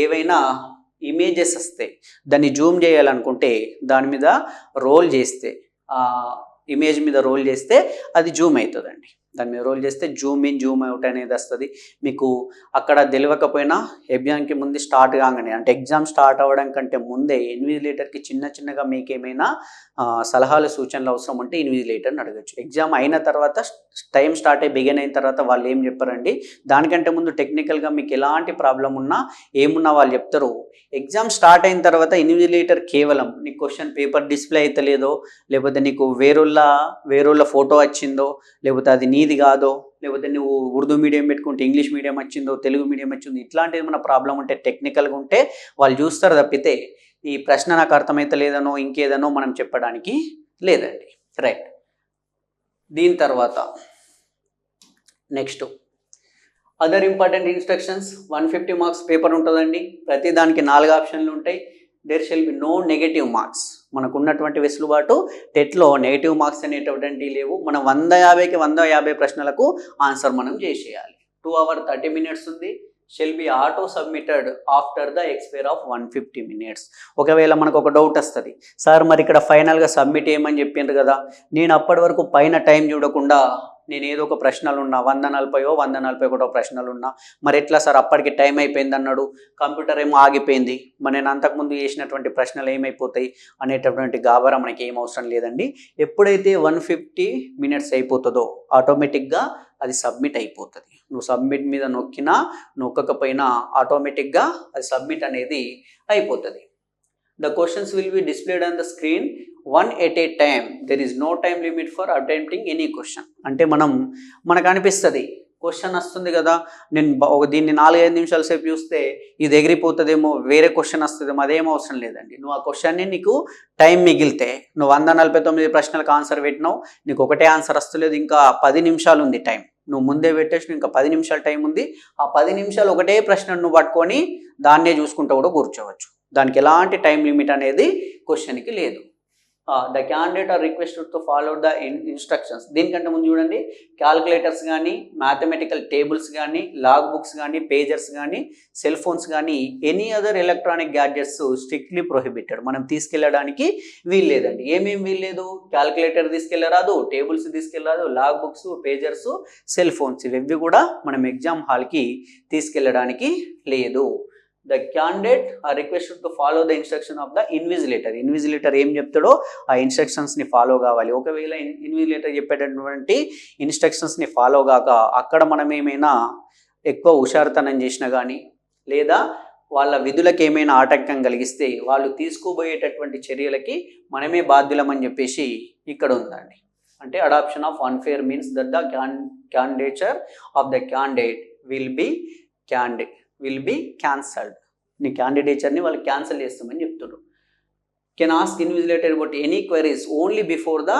S1: ఏవైనా ఇమేజెస్ వస్తాయి, దాన్ని జూమ్ చేయాలనుకుంటే దాని మీద రోల్ చేస్తే, ఇమేజ్ మీద రోల్ చేస్తే అది జూమ్ అవుతుందండి. దాని మీద రోల్ చేస్తే జూమ్ ఇన్ జూమ్ అవుట్ అనేది వస్తుంది. మీకు అక్కడ తెలియకపోయినా ఎగ్జామ్కి ముందు స్టార్ట్ కాగానే, అంటే ఎగ్జామ్ స్టార్ట్ అవ్వడం కంటే ముందే ఇన్విజిలేటర్కి చిన్నగా మీకు ఏమైనా సలహాలు సూచనలు అవసరం ఉంటే ఇన్విజిలేటర్ని అడగచ్చు. ఎగ్జామ్ అయిన తర్వాత టైం స్టార్ట్ అయ్యి బిగిన్ అయిన తర్వాత వాళ్ళు ఏం చెప్పారండి, దానికంటే ముందు టెక్నికల్గా మీకు ఎలాంటి ప్రాబ్లం ఉన్నా ఏమున్నా వాళ్ళు చెప్తారు. ఎగ్జామ్ స్టార్ట్ అయిన తర్వాత ఇన్విజిలేటర్ కేవలం నీ క్వశ్చన్ పేపర్ డిస్ప్లే అయితే లేదో, లేకపోతే నీకు వేరోళ్ళ ఫోటో వచ్చిందో, లేకపోతే అది నీది కాదో, లేకపోతే నువ్వు ఉర్దూ మీడియం పెట్టుకుంటే ఇంగ్లీష్ మీడియం వచ్చిందో, తెలుగు మీడియం వచ్చిందో, ఇట్లాంటిది ఏమైనా ప్రాబ్లం ఉంటే టెక్నికల్గా ఉంటే వాళ్ళు చూస్తారు తప్పితే ఈ ప్రశ్న నాకు అర్థమైతే లేదనో ఇంకేదనో మనం చెప్పడానికి లేదండి. రైట్, దీని తర్వాత next other important instructions. 150 marks paper ఉంటుందండి. ప్రతి దానికి 4 ఆప్షన్లు ఉంటాయి. There shall be no negative marks. మనకు ఉన్నటువంటి వెసులుబాటు టెట్లో నెగటివ్ మార్క్స్ అనేటువంటి లేవు. మనం 150కి 150 ప్రశ్నలకు ఆన్సర్ మనం చేసేయాలి. 2 hours 30 minutes ఉంది. Shall be auto submitted after the expire of 150 minutes. ఒకవేళ మనకు ఒక డౌట్ వస్తుంది, సార్ మరి ఇక్కడ ఫైనల్గా సబ్మిట్ చేయమని చెప్పిండ్రు కదా, నేను అప్పటి వరకు పైన టైం చూడకుండా నేను ఏదో ఒక ప్రశ్నలు ఉన్నా 140 141 ప్రశ్నలు ఉన్నా, మరి ఎట్లా సార్ అప్పటికి టైం అయిపోయింది అన్నాడు, కంప్యూటర్ ఏమో ఆగిపోయింది, మరి నేను అంతకుముందు చేసినటువంటి ప్రశ్నలు ఏమైపోతాయి అనేటటువంటి గాబరా మనకి ఏం అవసరం లేదండి. ఎప్పుడైతే 150 minutes అయిపోతుందో ఆటోమేటిక్గా అది సబ్మిట్ అయిపోతుంది. నువ్వు సబ్మిట్ మీద నొక్కినా నొక్కకపోయినా ఆటోమేటిక్గా అది సబ్మిట్ అనేది అయిపోతుంది. The questions will be displayed on the screen one at a time. There is no time limit for attempting any question. అంటే మనకు అనిపిస్తుంది క్వశ్చన్ వస్తుంది కదా, నేను దీన్ని 4-5 నిమిషాల సేపు చూస్తే ఇది ఎగిరిపోతుందేమో, వేరే క్వశ్చన్ వస్తుందేమో, అదేం అవసరం లేదండి. నువ్వు ఆ క్వశ్చన్ని నీకు టైం మిగిలితే నువ్వు 149 ప్రశ్నలకు ఆన్సర్ పెట్టినావు, నీకు ఒకటే ఆన్సర్ వస్తలేదు, ఇంకా 10 నిమిషాలు ఉంది టైం, నువ్వు ముందే పెట్టేసి ఇంకా 10 నిమిషాలు టైం ఉంది, ఆ 10 నిమిషాలు ఒకటే ప్రశ్న నువ్వు పట్టుకొని దాన్నే చూసుకుంటూ కూడా కూర్చోవచ్చు. దానికి ఎలాంటి టైం లిమిట్ అనేది క్వశ్చన్కి లేదు. The candidate are requested to follow the instructions. దీనికంటే ముందు చూడండి, క్యాల్కులేటర్స్ కానీ, మ్యాథమెటికల్ టేబుల్స్ కానీ, లాగ్ బుక్స్ కానీ, పేజర్స్ కానీ, సెల్ ఫోన్స్ కానీ, any other electronic gadgets strictly prohibited. మనం తీసుకెళ్ళడానికి వీల్లేదండి. ఏమేమి వీల్లేదు? క్యాల్కులేటర్ తీసుకెళ్ళరాదు, టేబుల్స్ తీసుకెళ్ళరాదు, log books, pagers, cell phones ఇవి కూడా మనం ఎగ్జామ్ హాల్కి తీసుకెళ్ళడానికి లేదు. The candidate are requested to follow the instruction of the invigilator. Invigilator ఏం చెప్తాడో ఆ ఇన్స్ట్రక్షన్స్ని ఫాలో కావాలి. ఒకవేళ ఇన్విజిలేటర్ చెప్పేటటువంటి ఇన్స్ట్రక్షన్స్ని ఫాలో కాక అక్కడ మనం ఏమైనా ఎక్కువ హుషారుతనం చేసినా కానీ, లేదా వాళ్ళ విధులకు ఏమైనా ఆటంకం కలిగిస్తే వాళ్ళు తీసుకోబోయేటటువంటి చర్యలకి మనమే బాధ్యులమని చెప్పేసి ఇక్కడ ఉందండి. అంటే adoption of unfair means that the candidature of the candidate will be cancelled. నీ క్యాండిడేచర్ని వాళ్ళు క్యాన్సిల్ చేస్తామని చెప్తున్నారు. Can ask invigilator about any queries only before the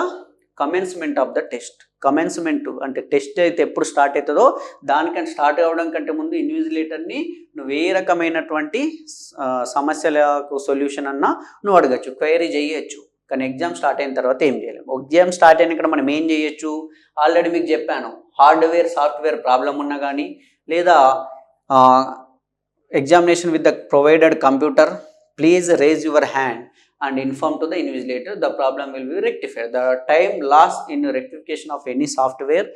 S1: commencement of the test. Commencement అంటే టెస్ట్ అయితే ఎప్పుడు స్టార్ట్ అవుతుందో దానికంటే స్టార్ట్ అవ్వడం కంటే ముందు ఇన్విజిలేటర్ని నువ్వు ఏ రకమైనటువంటి సమస్యలకు సొల్యూషన్ అన్నా నువ్వు అడగచ్చు, క్వైరీ చేయొచ్చు. కానీ ఎగ్జామ్ స్టార్ట్ అయిన తర్వాత ఏం చేయలేము. ఎగ్జామ్ స్టార్ట్ అయిన ఇక్కడ మనం ఏం చేయొచ్చు? ఆల్రెడీ మీకు చెప్పాను, హార్డ్వేర్ సాఫ్ట్వేర్ ప్రాబ్లం ఉన్నా కానీ, లేదా examination with the provided computer, please raise your hand and inform to the invigilator. The problem will be rectified. The time lost in rectification of any software,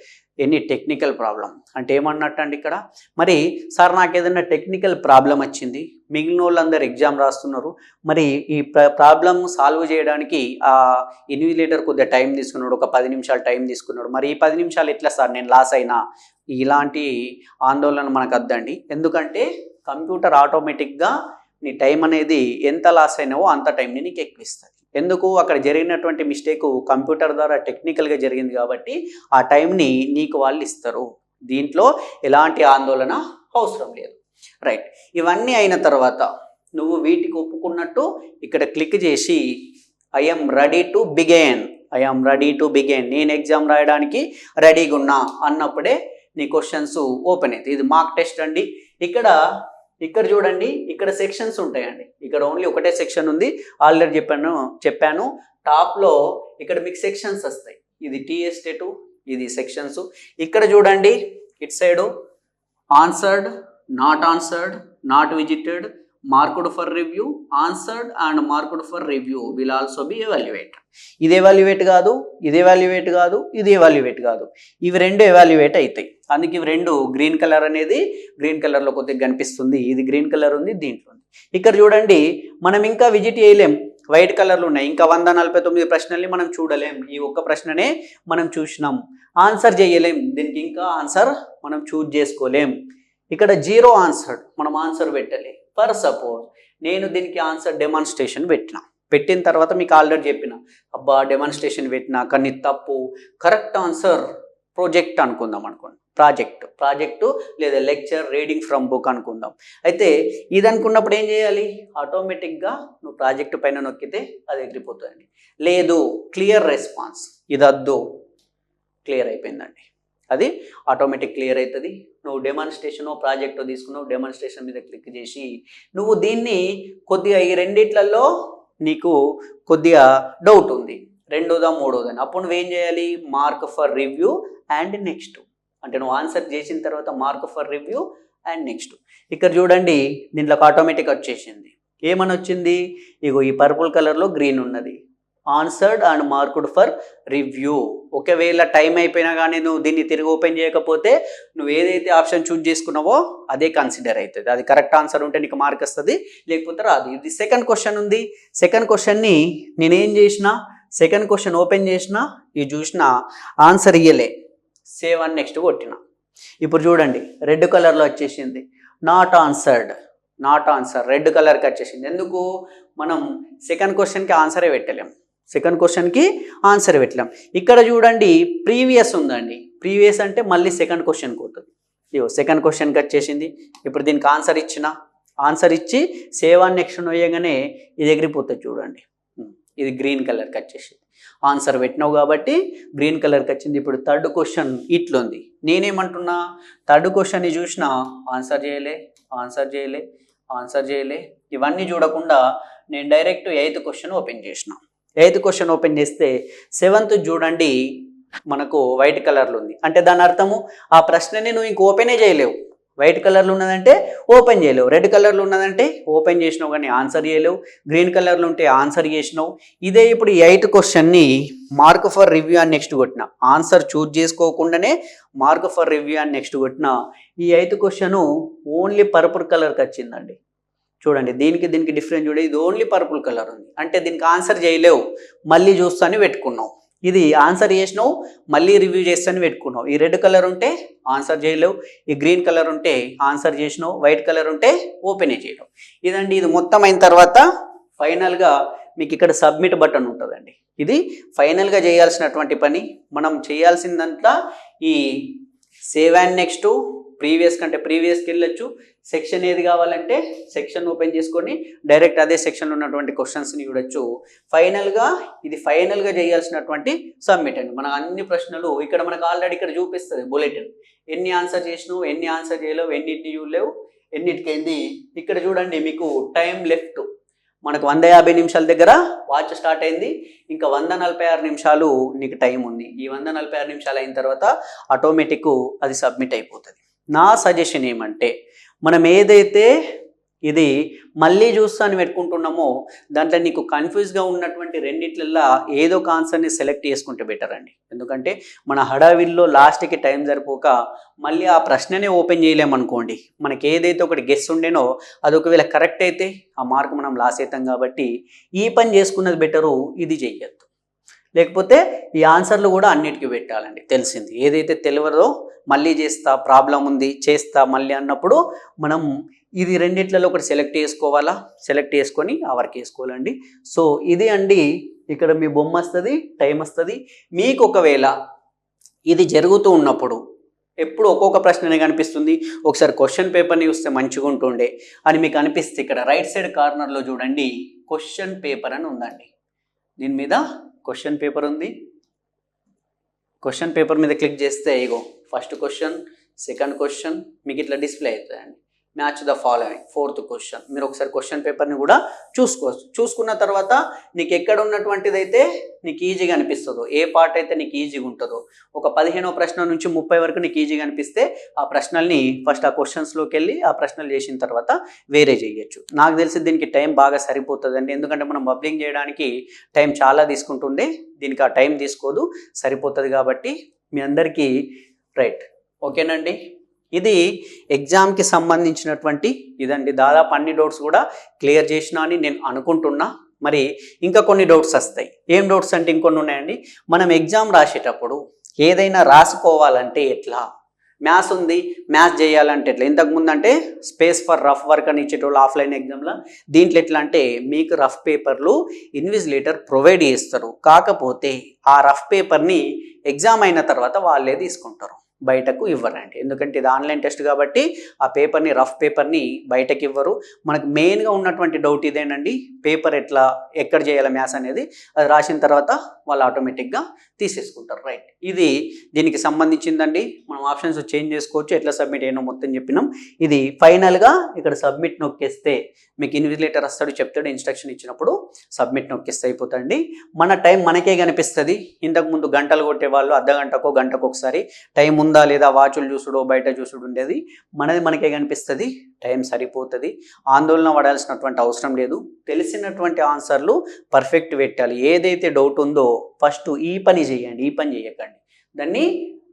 S1: any technical problem. అంటే ఏమన్నట్టు అండి ఇక్కడ, మరి సార్ నాకు ఏదైనా టెక్నికల్ ప్రాబ్లం వచ్చింది, మిగిలిన వాళ్ళందరూ ఎగ్జామ్ రాస్తున్నారు, మరి ఈ ప్రాబ్లం సాల్వ్ చేయడానికి ఆ ఇన్విజిలేటర్ కొద్దిగా టైం తీసుకున్నాడు, ఒక 10 నిమిషాలు టైం తీసుకున్నాడు, మరి ఈ 10 నిమిషాలు ఎట్లా సార్ నేను లాస్ అయినా? ఇలాంటి ఆందోళన మనకు వద్దండి. ఎందుకంటే కంప్యూటర్ ఆటోమేటిక్గా నీ టైం అనేది ఎంత లాస్ అయినావో అంత టైంని నీకు ఎక్కువిస్తుంది. ఎందుకు? అక్కడ జరిగినటువంటి మిస్టేక్ కంప్యూటర్ ద్వారా టెక్నికల్గా జరిగింది కాబట్టి ఆ టైంని నీకు వాళ్ళు ఇస్తారు. దీంట్లో ఎలాంటి ఆందోళన అవసరం లేదు. రైట్, ఇవన్నీ అయిన తర్వాత నువ్వు వీటికి ఒప్పుకున్నట్టు ఇక్కడ క్లిక్ చేసి ఐఎమ్ రెడీ టు బిగైన్, నేను ఎగ్జామ్ రాయడానికి రెడీగా ఉన్నా అన్నప్పుడే నీ క్వశ్చన్స్ ఓపెన్ అవుతాయి. ఇది మార్క్ టెస్ట్ అండి. ఇక్కడ చూడండి, ఇక్కడ సెక్షన్స్ ఉంటాయండి. ఇక్కడ ఓన్లీ ఒకటే సెక్షన్ ఉంది, ఆల్రెడీ చెప్పాను. టాప్లో ఇక్కడ మీకు సెక్షన్స్ వస్తాయి. ఇది టీఎస్టేటు, ఇది సెక్షన్స్. ఇక్కడ చూడండి, it side answered, not visited, marked for review, answered and marked for review will also be evaluate. ఇది ఎవాల్యుయేట్ కాదు, ఇది ఎవాల్యుయేట్ కాదు, ఇవి రెండు ఎవాల్యుయేట్ అవుతాయి. అందుకే ఇవి రెండు గ్రీన్ కలర్ అనేది గ్రీన్ కలర్లో కొద్దిగా కనిపిస్తుంది. ఇది గ్రీన్ కలర్ ఉంది, దీంట్లో ఉంది. ఇక్కడ చూడండి, మనం ఇంకా విజిట్ చేయలేం, వైట్ కలర్లు ఉన్నాయి. ఇంకా 149 ప్రశ్నల్ని మనం చూడలేం. ఈ ఒక్క ప్రశ్ననే మనం చూసినాం, ఆన్సర్ చేయలేం. దీనికి ఇంకా ఆన్సర్ మనం చూజ్ చేసుకోలేం. ఇక్కడ 0 ఆన్సర్డ్, మనం ఆన్సర్ పెట్టలేం. ఫర్ సపోజ్ నేను దీనికి ఆన్సర్ డెమాన్స్ట్రేషన్ పెట్టిన తర్వాత మీకు ఆల్రెడీ చెప్పిన, అబ్బా డెమాన్స్ట్రేషన్ పెట్టినా కానీ తప్పు, కరెక్ట్ ఆన్సర్ ప్రాజెక్ట్ అనుకుందాం, ప్రాజెక్టు లేదా లెక్చర్ రీడింగ్ ఫ్రమ్ బుక్ అనుకుందాం. అయితే ఇది అనుకున్నప్పుడు ఏం చేయాలి? ఆటోమేటిక్గా నువ్వు ప్రాజెక్టు పైన నొక్కితే అది ఎగిరిపోతుందండి. లేదు, క్లియర్ రెస్పాన్స్, ఇది వద్దు, క్లియర్ అయిపోయిందండి, అది ఆటోమేటిక్ క్లియర్ అవుతుంది. నువ్వు డెమాన్స్ట్రేషనో ప్రాజెక్టో తీసుకున్నావు, డెమాన్స్ట్రేషన్ మీద క్లిక్ చేసి నువ్వు దీన్ని కొద్దిగా ఈ రెండిట్లలో నీకు కొద్దిగా డౌట్ ఉంది, రెండోదా మూడోదా, అప్పుడు నువ్వేం చేయాలి? Mark for review and next. అంటే నువ్వు ఆన్సర్ చేసిన తర్వాత mark for review and next ఇక్కడ చూడండి దీంట్లో ఆటోమేటిక్ వచ్చేసింది. ఏమని వచ్చింది? ఇగో ఈ పర్పుల్ కలర్లో గ్రీన్ ఉన్నది. Answered and marked for review. ఒకవేళ టైం అయిపోయినా కానీ నువ్వు దీన్ని తిరిగి ఓపెన్ చేయకపోతే నువ్వు ఏదైతే ఆప్షన్ చూజ్ చేసుకున్నావో అదే కన్సిడర్ అవుతుంది. అది కరెక్ట్ ఆన్సర్ ఉంటే నీకు మార్క్ వస్తుంది, లేకపోతే రాదు. ఇది సెకండ్ క్వశ్చన్ ఉంది. సెకండ్ క్వశ్చన్ని నేనేం చేసిన, సెకండ్ క్వశ్చన్ ఓపెన్ చేసిన, ఇది చూసిన ఆన్సర్ ఇయ్యలే, సేవ్ అని నెక్స్ట్ కొట్టిన. ఇప్పుడు చూడండి రెడ్ కలర్లో వచ్చేసింది, not answered. Not answer red కలర్కి వచ్చేసింది. ఎందుకు? మనం సెకండ్ క్వశ్చన్కి ఆన్సరే పెట్టలేం, సెకండ్ క్వశ్చన్కి ఆన్సర్ పెట్టలేం. ఇక్కడ చూడండి ప్రీవియస్ ఉందండి. ప్రీవియస్ అంటే మళ్ళీ సెకండ్ క్వశ్చన్కి పోతుంది. ఇగో సెకండ్ క్వశ్చన్కి వచ్చేసింది. ఇప్పుడు దీనికి ఆన్సర్ ఇచ్చిన, ఆన్సర్ ఇచ్చి సేవ్ అని నెక్స్ట్ వేయగానే ఇది ఎగిరిపోతుంది. చూడండి ఇది గ్రీన్ కలర్కి వచ్చేసింది. ఆన్సర్ పెట్టినావు కాబట్టి గ్రీన్ కలర్కి వచ్చింది. ఇప్పుడు థర్డ్ క్వశ్చన్ ఇట్లుంది. నేనేమంటున్నా, థర్డ్ క్వశ్చన్ని చూసిన ఆన్సర్ చేయలే, ఆన్సర్ చేయలే, ఆన్సర్ చేయలే. ఇవన్నీ చూడకుండా నేను డైరెక్ట్ ఎయిత్ క్వశ్చన్ ఓపెన్ చేసిన. ఎయిత్ క్వశ్చన్ ఓపెన్ చేస్తే సెవెంత్ చూడండి మనకు వైట్ కలర్లో ఉంది. అంటే దాని అర్థము ఆ ప్రశ్నని నువ్వు ఇంక ఓపెనే చేయలేవు. వైట్ కలర్లో ఉన్నదంటే ఓపెన్ చేయలేవు, రెడ్ కలర్లో ఉన్నదంటే ఓపెన్ చేసినావు కానీ ఆన్సర్ చేయలేవు, గ్రీన్ కలర్లో ఉంటే ఆన్సర్ చేసినావు. ఇదే ఇప్పుడు ఈ ఎయిత్ క్వశ్చన్ని మార్క్ ఫర్ రివ్యూ అని నెక్స్ట్ కొట్టిన, ఆన్సర్ చూజ్ చేసుకోకుండానే మార్క్ ఫర్ రివ్యూ అని నెక్స్ట్ కొట్టిన. ఈ ఎయిత్ క్వశ్చన్ ఓన్లీ పర్పుల్ కలర్కి వచ్చిందండి. చూడండి దీనికి దీనికి డిఫరెన్స్ చూడండి. ఇది ఓన్లీ పర్పుల్ కలర్ ఉంది, అంటే దీనికి ఆన్సర్ చేయలేవు, మళ్ళీ చూస్తాను పెట్టుకున్నావు. ఇది ఆన్సర్ చేసినావు, మళ్ళీ రివ్యూ చేస్తాను పెట్టుకున్నావు. ఈ రెడ్ కలర్ ఉంటే ఆన్సర్ చేయలేవు, ఈ గ్రీన్ కలర్ ఉంటే ఆన్సర్ చేసినావు, వైట్ కలర్ ఉంటే ఓపెన్ చేయలేవు. ఇదండి. ఇది మొత్తం అయిన తర్వాత ఫైనల్గా మీకు ఇక్కడ సబ్మిట్ బటన్ ఉంటుందండి. ఇది ఫైనల్గా చేయాల్సినటువంటి పని. మనం చేయాల్సిందంతా ఈ సేవ్ అండ్ నెక్స్ట్ ప్రీవియస్ కంటే ప్రీవియస్కి వెళ్ళొచ్చు. సెక్షన్ ఏది కావాలంటే సెక్షన్ ఓపెన్ చేసుకొని డైరెక్ట్ అదే సెక్షన్లో ఉన్నటువంటి క్వశ్చన్స్ని చూడొచ్చు. ఫైనల్గా ఇది ఫైనల్గా చేయాల్సినటువంటి సబ్మిట్ అండి. మన అన్ని ప్రశ్నలు ఇక్కడ మనకు ఆల్రెడీ ఇక్కడ చూపిస్తుంది బులెటిన్. ఎన్ని ఆన్సర్ చేసినావు, ఎన్ని ఆన్సర్ చేయలేవు, ఎన్నిటిని చూడలేవు, ఎన్నిటికైంది. ఇక్కడ చూడండి మీకు టైం లెఫ్ట్ మనకు 150 నిమిషాల దగ్గర వాచ్ స్టార్ట్ అయింది. ఇంకా 146 నిమిషాలు నీకు టైం ఉంది. ఈ 146 నిమిషాలు అయిన తర్వాత ఆటోమేటిక్ అది సబ్మిట్ అయిపోతుంది. నా సజెషన్ ఏమంటే మనం ఏదైతే ఇది మళ్ళీ చూస్తాను పెట్టుకుంటున్నామో దాంట్లో నీకు కన్ఫ్యూజ్గా ఉన్నటువంటి రెండిట్లల్లో ఏదో ఒక ఆన్సర్ని సెలెక్ట్ చేసుకుంటే బెటర్ అండి. ఎందుకంటే మన హడావిల్లో లాస్ట్కి టైం సరిపోక మళ్ళీ ఆ ప్రశ్ననే ఓపెన్ చేయలేమనుకోండి, మనకి ఏదైతే ఒకటి గెస్ ఉండేనో అది ఒకవేళ కరెక్ట్ అయితే ఆ మార్క్ మనం లాస్ అవుతాం. కాబట్టి ఈ పని చేసుకున్నది బెటరు, ఇది చెయ్యొద్దు. లేకపోతే ఈ ఆన్సర్లు కూడా అన్నిటికీ పెట్టాలండి. తెలిసింది ఏదైతే తెలియదో మళ్ళీ చేస్తా, ప్రాబ్లం ఉంది చేస్తా మళ్ళీ అన్నప్పుడు మనం ఇది రెండిట్లలో ఒకటి సెలెక్ట్ చేసుకోవాలా, సెలెక్ట్ చేసుకొని ఆ వర్క్ వేసుకోవాలండి. సో ఇది అండి. ఇక్కడ మీ బొమ్మ వస్తుంది, టైం వస్తుంది. మీకు ఒకవేళ ఇది జరుగుతూ ఉన్నప్పుడు ఎప్పుడు ఒక్కొక్క ప్రశ్ననే కనిపిస్తుంది, ఒకసారి క్వశ్చన్ పేపర్ని చూస్తే మంచిగా ఉంటుండే అని మీకు అనిపిస్తే ఇక్కడ రైట్ సైడ్ కార్నర్లో చూడండి క్వశ్చన్ పేపర్ అని ఉందండి. దీని మీద క్వశ్చన్ పేపర్ ఉంది. క్వశ్చన్ పేపర్ మీద క్లిక్ చేస్తే ఇగో ఫస్ట్ క్వశ్చన్, సెకండ్ క్వశ్చన్ మీకు ఇట్లా డిస్ప్లే అవుతుందండి. Match the following fourth question. మీరు ఒకసారి క్వశ్చన్ పేపర్ని కూడా చూసుకోవచ్చు. చూసుకున్న తర్వాత నీకు ఎక్కడ ఉన్నటువంటిది అయితే నీకు ఈజీగా అనిపిస్తుందో, ఏ పార్ట్ అయితే నీకు ఈజీగా ఉంటుందో, ఒక 15వ ప్రశ్న నుంచి 30 వరకు నీకు ఈజీగా అనిపిస్తే ఆ ప్రశ్నల్ని ఫస్ట్ ఆ క్వశ్చన్స్లోకి వెళ్ళి ఆ ప్రశ్నలు చేసిన తర్వాత వేరే చేయొచ్చు. నాకు తెలిసి దీనికి టైం బాగా సరిపోతుందండి. ఎందుకంటే మనం బబ్లింగ్ చేయడానికి టైం చాలా తీసుకుంటుంది, దీనికి ఆ టైం తీసుకోదు, సరిపోతుంది. కాబట్టి మీ అందరికీ రైట్ ఓకేనండి. ఇది ఎగ్జామ్కి సంబంధించినటువంటి ఇదండి. దాదాపు అన్ని డౌట్స్ కూడా క్లియర్ చేసినా అని నేను అనుకుంటున్నా. మరి ఇంకా కొన్ని డౌట్స్ వస్తాయి. ఏం డౌట్స్ అంటే ఇంకొన్ని ఉన్నాయండి. మనం ఎగ్జామ్ రాసేటప్పుడు ఏదైనా రాసుకోవాలంటే ఎట్లా, మ్యాథ్స్ ఉంది మ్యాథ్స్ చేయాలంటే ఎట్లా, ఇంతకుముందు అంటే స్పేస్ ఫర్ రఫ్ వర్క్ అని ఇచ్చేటోళ్ళు ఆఫ్లైన్ ఎగ్జామ్లో. దీంట్లో ఎట్లా అంటే మీకు రఫ్ పేపర్లు ఇన్విజిలేటర్ ప్రొవైడ్ చేస్తారు, కాకపోతే ఆ రఫ్ పేపర్ని ఎగ్జామ్ అయిన తర్వాత వాళ్ళే తీసుకుంటారు, బయటకు ఇవ్వరండి. ఎందుకంటే ఇది ఆన్లైన్ టెస్ట్ కాబట్టి ఆ పేపర్ని రఫ్ పేపర్ని బయటకు ఇవ్వరు. మనకు మెయిన్గా ఉన్నటువంటి డౌట్ ఇదేనండి, పేపర్ ఎక్కడ చేయాలి మ్యాథ్స్ అనేది, అది రాసిన తర్వాత వాళ్ళు ఆటోమేటిక్గా తీసేసుకుంటారు. రైట్, ఇది దీనికి సంబంధించిందండి. మనం ఆప్షన్స్ చేంజ్ చేసుకోవచ్చు, ఎట్లా సబ్మిట్ అయినా మొత్తం చెప్పినాం. ఇది ఫైనల్గా ఇక్కడ సబ్మిట్ నొక్కేస్తే మీకు ఇన్విజిలేటర్ వస్తాడు, చెప్తాడు, ఇన్స్ట్రక్షన్ ఇచ్చినప్పుడు సబ్మిట్ నొక్కేస్తే అయిపోతుంది. మన టైం మనకే కనిపిస్తుంది. ఇంతకుముందు గంటలు కొట్టేవాళ్ళు అర్ధ గంటకో గంటకు ఒకసారి టైం ఉందా లేదా వాచులు చూసుడో బయట చూసుడు ఉండేది, మనది మనకే కనిపిస్తుంది, టైం సరిపోతుంది, ఆందోళన పడాల్సినటువంటి అవసరం లేదు. తెలిసినటువంటి ఆన్సర్లు పర్ఫెక్ట్ పెట్టాలి. ఏదైతే డౌట్ ఉందో ఫస్ట్ ఈ పని చేయండి, ఈ పని చేయకండి. దాన్ని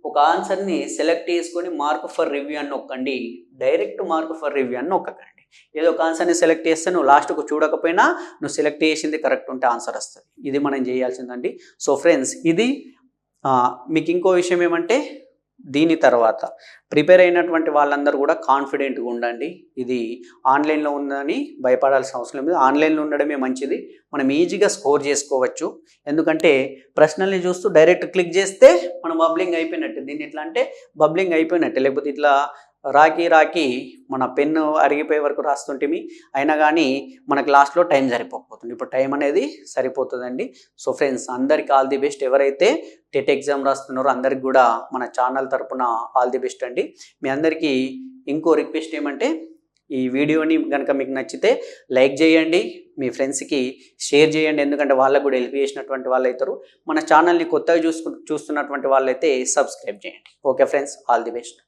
S1: ఒక ఆన్సర్ని సెలెక్ట్ చేసుకొని మార్క్ ఫర్ రివ్యూ అని నొక్కండి, డైరెక్ట్ మార్క్ ఫర్ రివ్యూ అని నొక్కకండి. ఏదో ఒక ఆన్సర్ని సెలెక్ట్ చేస్తే నువ్వు లాస్ట్కు చూడకపోయినా నువ్వు సెలెక్ట్ చేసింది కరెక్ట్ ఉంటే ఆన్సర్ వస్తుంది. ఇది మనం చేయాల్సిందండి. సో ఫ్రెండ్స్, ఇది మీకు ఇంకో విషయం ఏమంటే, దీని తర్వాత ప్రిపేర్ అయినటువంటి వాళ్ళందరూ కూడా కాన్ఫిడెంట్గా ఉండండి. ఇది ఆన్లైన్లో ఉందని భయపడాల్సిన అవసరం లేదు. ఆన్లైన్లో ఉండడమే మంచిది. మనం ఈజీగా స్కోర్ చేసుకోవచ్చు. ఎందుకంటే ప్రశ్నల్ని చూస్తూ డైరెక్ట్ క్లిక్ చేస్తే మనం బబ్లింగ్ అయిపోయినట్టు. దీన్ని ఎట్లా అంటే బబ్లింగ్ అయిపోయినట్టు, లేకపోతే ఇట్లా రాకి మన పెన్ను అరిగిపోయే వరకు రాస్తుంటేమి, అయినా కానీ మనకు లాస్ట్లో టైం సరిపోతుంది. ఇప్పుడు టైం అనేది సరిపోతుందండి. సో ఫ్రెండ్స్, అందరికి ఆల్ ది బెస్ట్. ఎవరైతే టెట్ ఎగ్జామ్ రాస్తున్నారో అందరికి కూడా మన ఛానల్ తరపున ఆల్ ది బెస్ట్ అండి. మీ అందరికీ ఇంకో రిక్వెస్ట్ ఏమంటే, ఈ వీడియోని కనుక మీకు నచ్చితే లైక్ చేయండి, మీ ఫ్రెండ్స్కి షేర్ చేయండి. ఎందుకంటే వాళ్ళకు కూడా హెల్ప్ చేసినటువంటి వాళ్ళు అవుతారు. మన ఛానల్ని కొత్తగా చూస్తున్నటువంటి వాళ్ళైతే సబ్స్క్రైబ్ చేయండి. Okay friends, all the best.